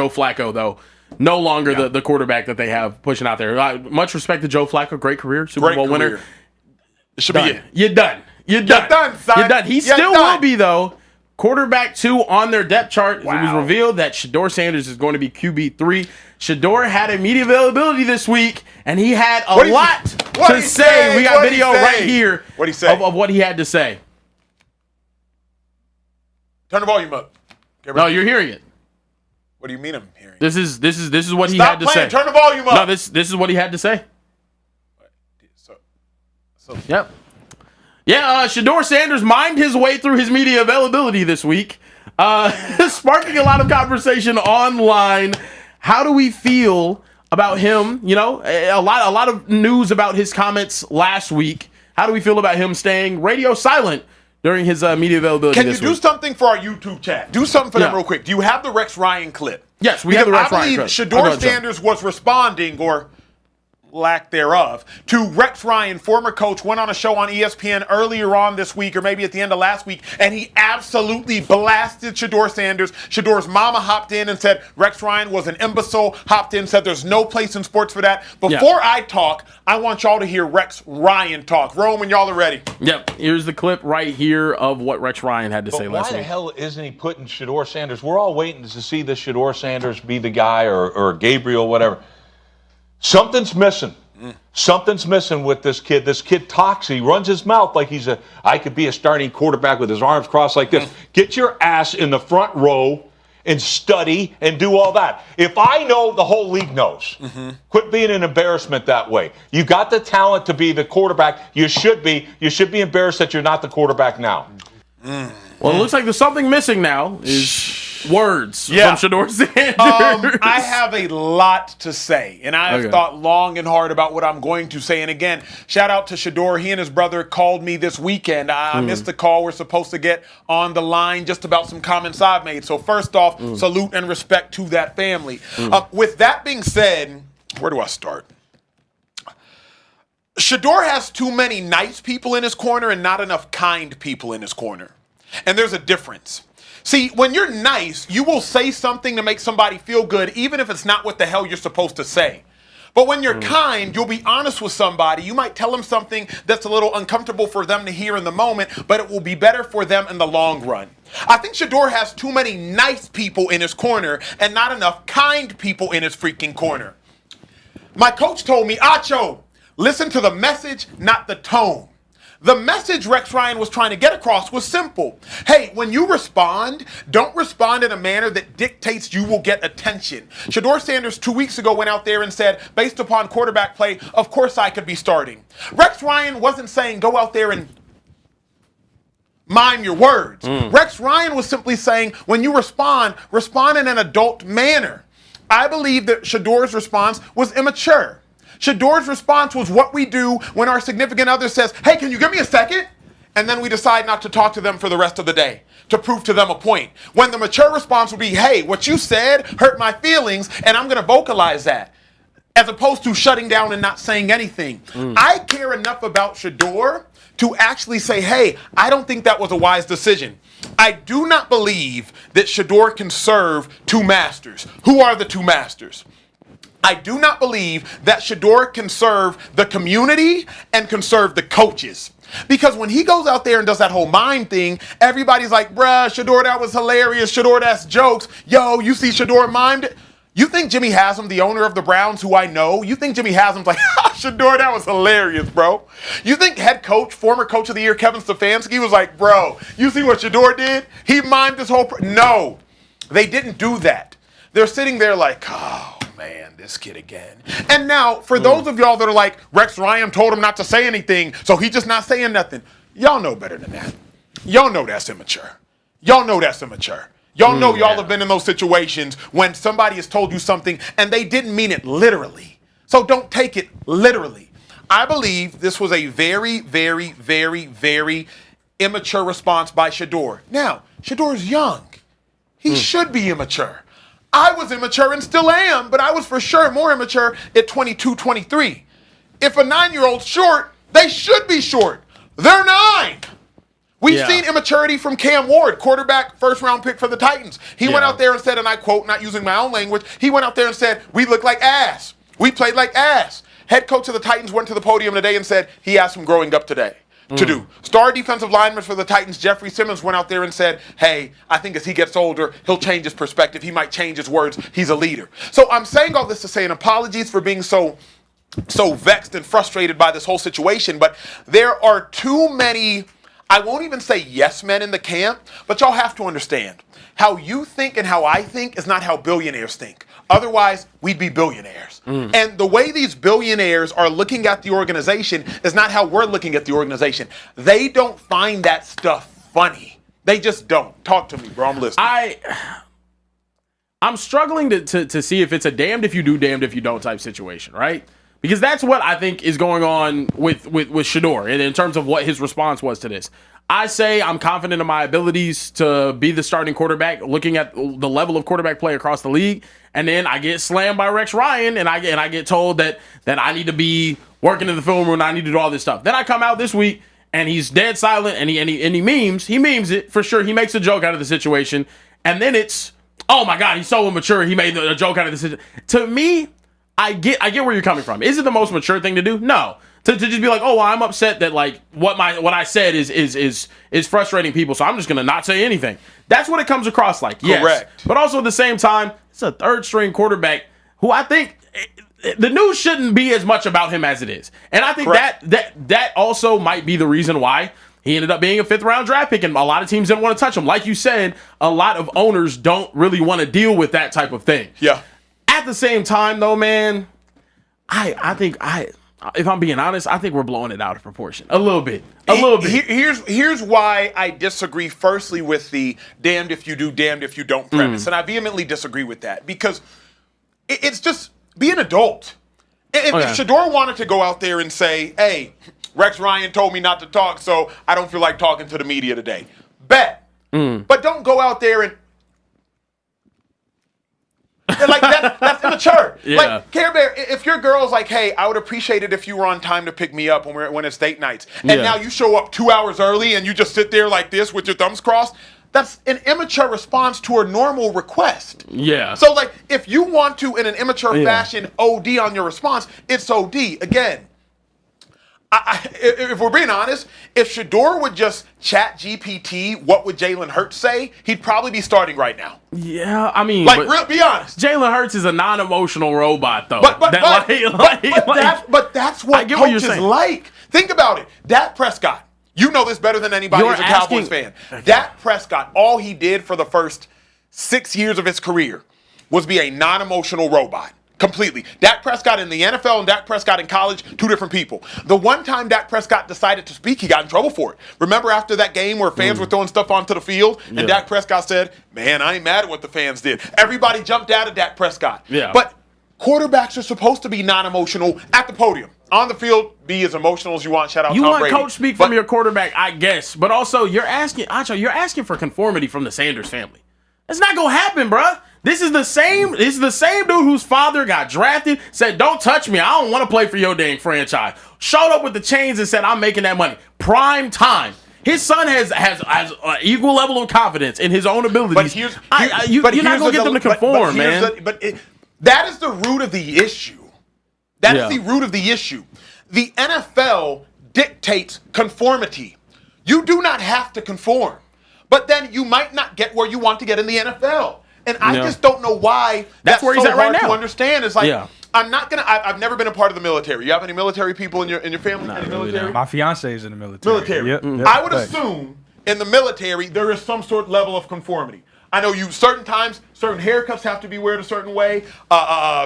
Joe Flacco, though, no longer the quarterback that they have pushing out there. Much respect to Joe Flacco, great career, Super Bowl winner. It should be it. You're done. You're done, son. You're done. He still will be, though, quarterback 2 on their depth chart. Wow. It was revealed that Shedeur Sanders is going to be QB3. Shedeur had a media availability this week, and he had a lot to say. We got video right here of what he had to say. Turn the volume up. No, you're hearing it. What do you mean I'm hearing? This is what he had to say. Turn the volume up. No, this is what he had to say. Yep. Yeah, Shedeur Sanders mimed his way through his media availability this week, sparking a lot of conversation online. How do we feel about him? You know, a lot of news about his comments last week. How do we feel about him staying radio silent during his media availability this week? Can you do something for our YouTube chat? Do something for them real quick. Do you have the Rex Ryan clip? Yes, we have the Rex Ryan clip. I believe Shedeur Sanders was responding, or lack thereof, to Rex Ryan, former coach, went on a show on ESPN earlier on this week, or maybe at the end of last week, and he absolutely blasted Shedeur Sanders. Shedeur's mama hopped in and said Rex Ryan was an imbecile, hopped in, said there's no place in sports for that. Before I talk, I want y'all to hear Rex Ryan talk. Rome, when y'all are ready. Yep, here's the clip right here of what Rex Ryan had to say last week. Why the hell isn't he putting Shedeur Sanders? We're all waiting to see this Shedeur Sanders be the guy, or Gabriel, whatever. Something's missing. Something's missing with this kid. This kid talks. He runs his mouth like I could be a starting quarterback with his arms crossed like this. Get your ass in the front row and study and do all that. If I know, the whole league knows. Quit being an embarrassment that way. You got the talent to be the quarterback. You should be. You should be embarrassed that you're not the quarterback now. Well, it looks like there's something missing now. Is words from Shedeur Sanders. I have a lot to say, and I have thought long and hard about what I'm going to say. And again, shout out to Shedeur. He and his brother called me this weekend. I missed the call. We're supposed to get on the line just about some comments I've made. So first off, salute and respect to that family. With that being said, where do I start? Shedeur has too many nice people in his corner and not enough kind people in his corner. And there's a difference. See, when you're nice, you will say something to make somebody feel good, even if it's not what the hell you're supposed to say. But when you're kind, you'll be honest with somebody. You might tell them something that's a little uncomfortable for them to hear in the moment, but it will be better for them in the long run. I think Shedeur has too many nice people in his corner and not enough kind people in his freaking corner. My coach told me, Acho, listen to the message, not the tone. The message Rex Ryan was trying to get across was simple. Hey, when you respond, don't respond in a manner that dictates you will get attention. Shedeur Sanders 2 weeks ago went out there and said, based upon quarterback play, of course I could be starting. Rex Ryan wasn't saying go out there and mime your words. Rex Ryan was simply saying when you respond in an adult manner. I believe that Shedeur's response was immature. Shedeur's response was what we do when our significant other says, hey, can you give me a second? And then we decide not to talk to them for the rest of the day to prove to them a point. When the mature response would be, hey, what you said hurt my feelings, and I'm going to vocalize that, as opposed to shutting down and not saying anything. I care enough about Shedeur to actually say, hey, I don't think that was a wise decision. I do not believe that Shedeur can serve two masters. Who are the two masters? I do not believe that Shedeur can serve the community and can serve the coaches. Because when he goes out there and does that whole mime thing, everybody's like, bruh, Shedeur, that was hilarious. Shedeur, that's jokes. Yo, you see Shedeur mimed it? You think Jimmy Haslam, the owner of the Browns, who I know, you think Jimmy Haslam's like, Shedeur, that was hilarious, bro. You think head coach, former coach of the year, Kevin Stefanski was like, bro, you see what Shedeur did? He mimed this whole, no, they didn't do that. They're sitting there like, oh, man, this kid again. And now, for those of y'all that are like, Rex Ryan told him not to say anything, so he's just not saying nothing. Y'all know better than that. Y'all know that's immature. Y'all know that's immature. Y'all know y'all have been in those situations when somebody has told you something and they didn't mean it literally. So don't take it literally. I believe this was a very, very, very, very immature response by Shedeur. Now, Shedeur's young. He should be immature. I was immature and still am, but I was for sure more immature at 22, 23. If a 9-year-old's short, they should be short. They're 9. We've seen immaturity from Cam Ward, quarterback, first-round pick for the Titans. He went out there and said, and I quote, not using my own language, he went out there and said, we look like ass. We played like ass. Head coach of the Titans went to the podium today and said he has some growing up today to do. Star defensive lineman for the Titans, Jeffrey Simmons, went out there and said, hey, I think as he gets older, he'll change his perspective. He might change his words. He's a leader. So I'm saying all this to say, and apologies for being so vexed and frustrated by this whole situation, but there are too many, I won't even say yes men in the camp, but y'all have to understand, how you think and how I think is not how billionaires think. Otherwise, we'd be billionaires. And the way these billionaires are looking at the organization is not how we're looking at the organization. They don't find that stuff funny. They just don't. Talk to me, bro. I'm listening. I'm struggling to see if it's a damned if you do, damned if you don't type situation, right? Because that's what I think is going on with Shedeur and in terms of what his response was to this. I say I'm confident in my abilities to be the starting quarterback, looking at the level of quarterback play across the league, and then I get slammed by Rex Ryan, and I get told that I need to be working in the film room, and I need to do all this stuff. Then I come out this week, and he's dead silent, and he memes it for sure. He makes a joke out of the situation, and then it's, oh my God, he's so immature. He made a joke out of the situation. To me, I get where you're coming from. Is it the most mature thing to do? No. To just be like, oh, well, I'm upset that like what I said is frustrating people, so I'm just gonna not say anything. That's what it comes across like. Yes. Correct. But also at the same time, it's a third string quarterback who I think the news shouldn't be as much about him as it is. And I think that also might be the reason why he ended up being a 5th round draft pick, and a lot of teams didn't want to touch him. Like you said, a lot of owners don't really want to deal with that type of thing. Yeah. At the same time, though, man, I think if I'm being honest, I think we're blowing it out of proportion a little bit. Here's why I disagree. Firstly, with the damned if you do, damned if you don't premise, and I vehemently disagree with that because it's just be an adult. If Shedeur wanted to go out there and say, "Hey, Rex Ryan told me not to talk, so I don't feel like talking to the media today," bet. But don't go out there and like that's immature. Yeah. Like Care Bear, if your girl's like, hey, I would appreciate it if you were on time to pick me up when it's date nights, and now you show up 2 hours early and you just sit there like this with your thumbs crossed, that's an immature response to a normal request. Yeah. So like, if you want to, in an immature fashion, OD on your response, it's OD. Again, if we're being honest, if Shedeur would just chat GPT, what would Jalen Hurts say? He'd probably be starting right now. Yeah, I mean, be honest. Jalen Hurts is a non-emotional robot, though. But that's what coaches like. Think about it. Dak Prescott. You know this better than anybody who's a Cowboys fan. Dak Prescott, all he did for the first 6 years of his career was be a non-emotional robot. Completely. Dak Prescott in the NFL and Dak Prescott in college, two different people. The one time Dak Prescott decided to speak, he got in trouble for it. Remember after that game where fans were throwing stuff onto the field and Dak Prescott said, man, I ain't mad at what the fans did. Everybody jumped out of Dak Prescott. Yeah. But quarterbacks are supposed to be non-emotional at the podium. On the field, be as emotional as you want. Shout out Tom Brady. You want coach speak from your quarterback, I guess. But also, you're asking for conformity from the Sanders family. That's not going to happen, bruh. This is the same dude whose father got drafted, said, don't touch me. I don't want to play for your dang franchise. Showed up with the chains and said, I'm making that money. Prime time. His son has an equal level of confidence in his own abilities. But you're not going to get them to conform, man. That is the root of the issue. That is the root of the issue. The NFL dictates conformity. You do not have to conform. But then you might not get where you want to get in the NFL. And I just don't know why that's where he's so at hard right now to understand. It's like, I'm not going to, I've never been a part of the military. You have any military people in your family? Not really, military? My fiance is in the military. Yep. I would assume in the military there is some sort of level of conformity. I know certain times, certain haircuts have to be wear a certain way.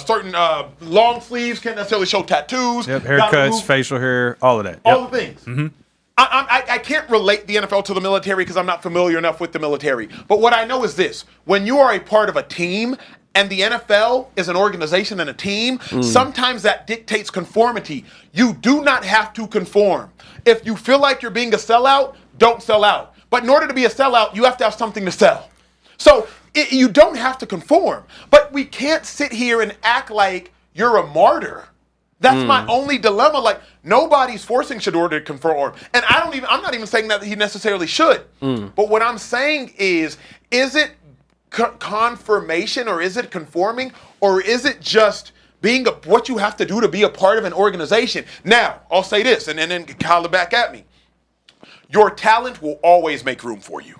Certain long sleeves can't necessarily show tattoos. Yep, haircuts, facial hair, all of that. All the things. Mm-hmm. I can't relate the NFL to the military because I'm not familiar enough with the military. But what I know is this. When you are a part of a team and the NFL is an organization and a team, sometimes that dictates conformity. You do not have to conform. If you feel like you're being a sellout, don't sell out. But in order to be a sellout, you have to have something to sell. So you don't have to conform. But we can't sit here and act like you're a martyr That's my only dilemma. Like, nobody's forcing Shedeur to conform. And I'm not even saying that he necessarily should. But what I'm saying is it confirmation, or is it conforming, or is it just being what you have to do to be a part of an organization? Now, I'll say this, and then holler back at me. Your talent will always make room for you.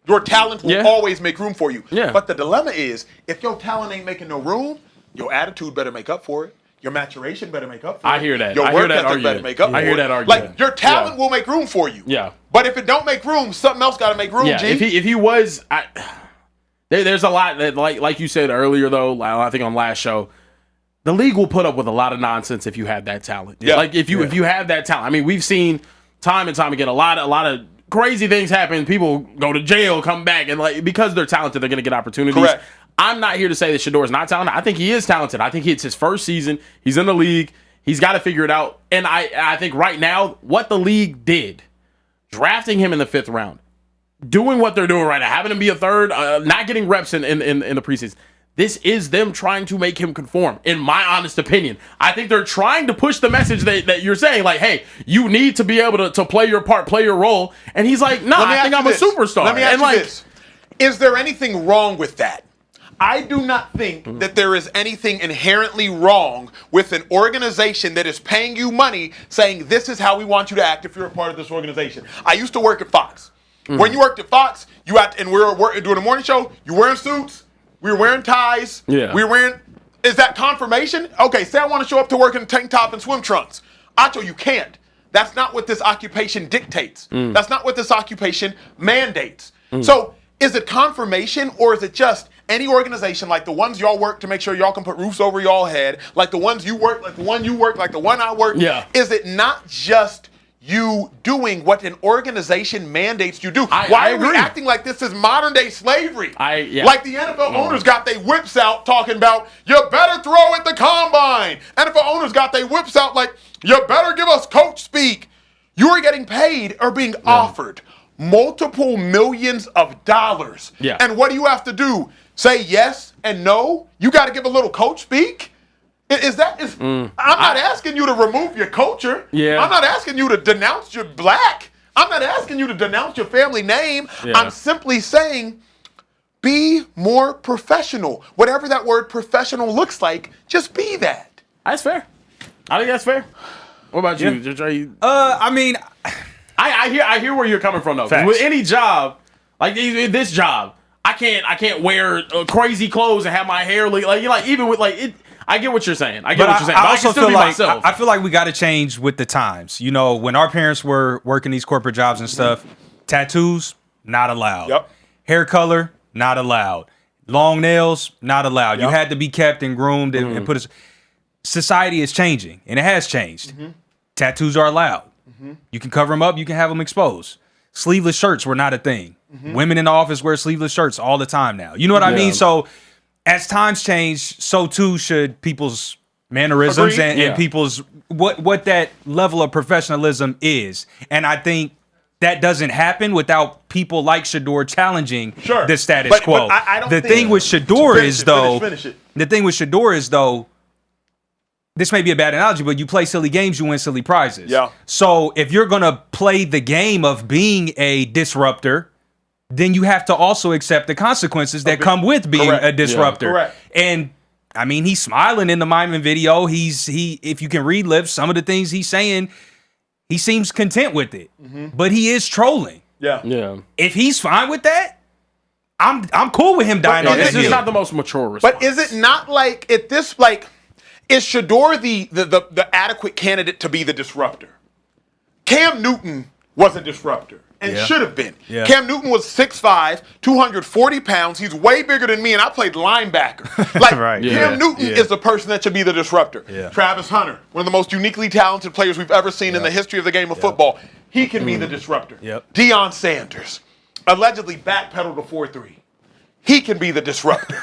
Your talent will always make room for you. Yeah. But the dilemma is, if your talent ain't making no room, your attitude better make up for it. Your maturation better make up for it. I hear that. Your I hear work that ethic argument. better make up for it. I hear that argument. Like, your talent will make room for you. Yeah. But if it don't make room, something else got to make room, Yeah, G. if he was, there's a lot that, like you said earlier, though, I think on last show, the league will put up with a lot of nonsense if you have that talent. Yeah. Like, if you have that talent. I mean, we've seen time and time again a lot of crazy things happen. People go to jail, come back, and because they're talented, they're going to get opportunities. Correct. I'm not here to say that Shedeur is not talented. I think he is talented. I think it's his first season. He's in the league. He's got to figure it out. And I think right now, what the league did, drafting him in the 5th round, doing what they're doing right now, having him be a third, not getting reps in the preseason, this is them trying to make him conform, in my honest opinion. I think they're trying to push the message that you're saying, like, hey, you need to be able to play your part, play your role. And he's like, no, I think I'm a superstar. Let me ask you this. Is there anything wrong with that? I do not think that there is anything inherently wrong with an organization that is paying you money saying, this is how we want you to act if you're a part of this organization. I used to work at Fox. When you worked at Fox, and we were doing a morning show, you wearing suits, we were wearing ties, is that confirmation? Okay, say I want to show up to work in a tank top and swim trunks. Acho, you can't. That's not what this occupation dictates. That's not what this occupation mandates. So, is it confirmation, or is it just any organization like the ones y'all work to make sure y'all can put roofs over y'all head, like the ones you work, like the one you work, like the one I work? Yeah. Is it not just you doing what an organization mandates you do? Why are we acting like this is modern day slavery? Like the NFL owners got their whips out talking about, you better throw at the combine. NFL owners got their whips out like, you better give us coach speak. You are getting paid or being offered multiple millions of dollars. Yeah. And what do you have to do? Say yes and no? You got to give a little coach speak? I'm not asking you to remove your culture. Yeah. I'm not asking you to denounce your black. I'm not asking you to denounce your family name. Yeah. I'm simply saying, be more professional. Whatever that word professional looks like, just be that. That's fair. I think that's fair. What about you? I mean, I hear where you're coming from, though. With any job, like this job, I can't wear crazy clothes and have my hair even with it. I get what you're saying. I also feel like I feel like we got to change with the times. You know, when our parents were working these corporate jobs and stuff, tattoos not allowed. Yep. Hair color not allowed. Long nails not allowed. You had to be kept and groomed and put. Society is changing, and it has changed. Tattoos are allowed. You can cover them up. You can have them exposed. Sleeveless shirts were not a thing. Women in the office wear sleeveless shirts all the time now. You know what I mean? So as times change, so too should people's mannerisms and people's what that level of professionalism is. And I think that doesn't happen without people like Shedeur challenging the status quo. But I don't the think thing with Shedeur is though, finish it. the thing with Shedeur is though, this may be a bad analogy, but you play silly games, you win silly prizes. Yeah. So if you're going to play the game of being a disruptor, then you have to also accept the consequences that come with being a disruptor. Yeah. Correct. And I mean, he's smiling in the Myman video. If you can read lips, some of the things he's saying, he seems content with it. But he is trolling. Yeah. If he's fine with that, I'm cool with him dying on This that is hill. not the most mature response. But is it not is Shedeur the adequate candidate to be the disruptor? Cam Newton was a disruptor and should have been. Yeah. Cam Newton was 6'5", 240 pounds. He's way bigger than me, and I played linebacker. Cam Newton is the person that should be the disruptor. Yeah. Travis Hunter, one of the most uniquely talented players we've ever seen in the history of the game of football. He can be the disruptor. Deion Sanders, allegedly backpedaled to 4-3. He can be the disruptor.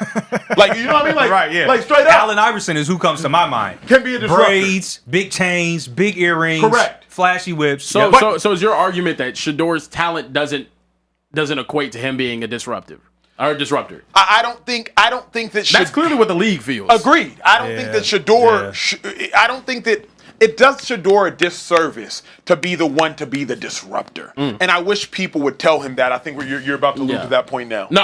You know what I mean? Like straight up. Allen Iverson is who comes to my mind. Can be a disruptor. Braids, big chains, big earrings. Correct. Flashy whips. So is your argument that Shedeur's talent doesn't equate to him being a disruptive? Or Disruptor. I don't think that. That's clearly what the league feels. Agreed. I don't think that Shedeur. I don't think that it does Shedeur a disservice to be the one to be the disruptor. And I wish people would tell him that. I think you're about to allude to that point now. No.